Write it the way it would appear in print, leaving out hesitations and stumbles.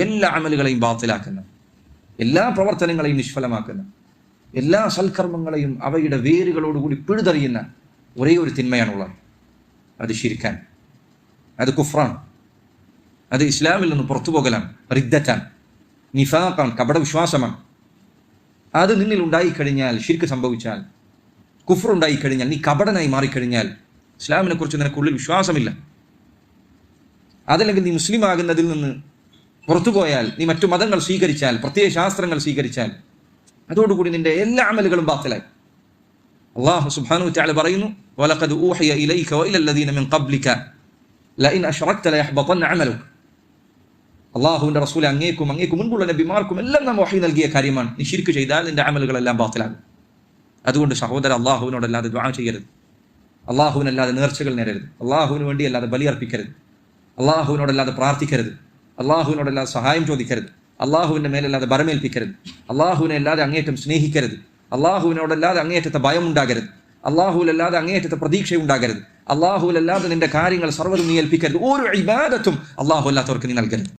എല്ലാ അമലുകളെയും ബാത്തിലാക്കുന്ന, എല്ലാ പ്രവർത്തനങ്ങളെയും നിഷ്ഫലമാക്കുന്ന, എല്ലാ സൽക്കർമ്മങ്ങളെയും അവയുടെ വേരുകളോടുകൂടി പിഴുതെറിയുന്ന ഒരേ ഒരു തിന്മയാണുള്ളത്. അത് ശിർക്കാൻ, അത് കുഫ്രാൻ, അത് ഇസ്ലാമിൽ നിന്ന് പുറത്തുപോകലാണ്, റിദ്ദറ്റാൻ, നിഫാഖാൻ, കപടവിശ്വാസമാണ്. അത് നിന്നിൽ ഉണ്ടായിക്കഴിഞ്ഞാൽ, ശിർക്ക് സംഭവിച്ചാൽ, കുഫ്ർ ഉണ്ടായിക്കഴിഞ്ഞാൽ, നീ കപടനായി മാറിക്കഴിഞ്ഞാൽ ഇസ്ലാമിനെ കുറിച്ച് നിനക്കുള്ളിൽ വിശ്വാസമില്ല. അതല്ലെങ്കിൽ നീ മുസ്ലിം ആകുന്നതിൽ നിന്ന് പുറത്തുപോയാൽ, നീ മറ്റു മതങ്ങൾ സ്വീകരിച്ചാൽ, പ്രത്യയ ശാസ്ത്രങ്ങൾ സ്വീകരിച്ചാൽ, അതോടുകൂടി നിന്റെ എല്ലാ അമലുകളും ബാത്തിലായി. അല്ലാഹു സുബ്ഹാനഹു വ തആല പറയുന്നു, വലഖദ് ഊഹിയ ഇലൈക വഇല അല്ലദീന മിൻ ഖബ്ലിക ലഇൻ അശ്റക്ത ലയഹ്ബതന്ന അമലുക. അല്ലാഹുവിന്റെ റസൂൽ അങ്ങേക്കും മുൻപുള്ള നബിമാർക്കും എല്ലാം നാം വഹി നൽകിയ കാര്യമാണ്, നീ ശിർക്ക് ചെയ്താൽ നിന്റെ അമലുകളെല്ലാം ബാത്തിലാകും. അതുകൊണ്ട് സഹോദര, അല്ലാഹുവിനോടല്ലാതെ ദുആ ചെയ്യരുത്, അല്ലാഹുവിനല്ലാതെ നേർച്ചകൾ നേരരുത്, അല്ലാഹുവിന് വേണ്ടി അല്ലാതെ ബലിയർപ്പിക്കരുത്, അല്ലാഹുവിനോടല്ലാതെ പ്രാർത്ഥിക്കരുത്, അല്ലാഹുവിനോടല്ലാതെ സഹായം ചോദിക്കരുത്, അല്ലാഹുവിന്റെ മേലല്ലാതെ ബരമേൽപ്പിക്കരുത്, അല്ലാഹുവിനെ അല്ലാതെ അങ്ങേറ്റം സ്നേഹിക്കരുത്, അല്ലാഹുവിനോടല്ലാതെ അങ്ങേറ്റത്തെ ഭയം ഉണ്ടാകരുത്, അല്ലാഹുവിലല്ലാതെ അങ്ങേറ്റത്തെ പ്രതീക്ഷ ഉണ്ടാകരുത്, അല്ലാഹുവിലല്ലാതെ നിന്റെ കാര്യങ്ങൾ സർവ്വതും നീ ഏൽപ്പിക്കരുത്. ഒരു ഇബാദത്തും അല്ലാഹു അല്ലാത്തവർക്ക് നീ നൽകരുത്.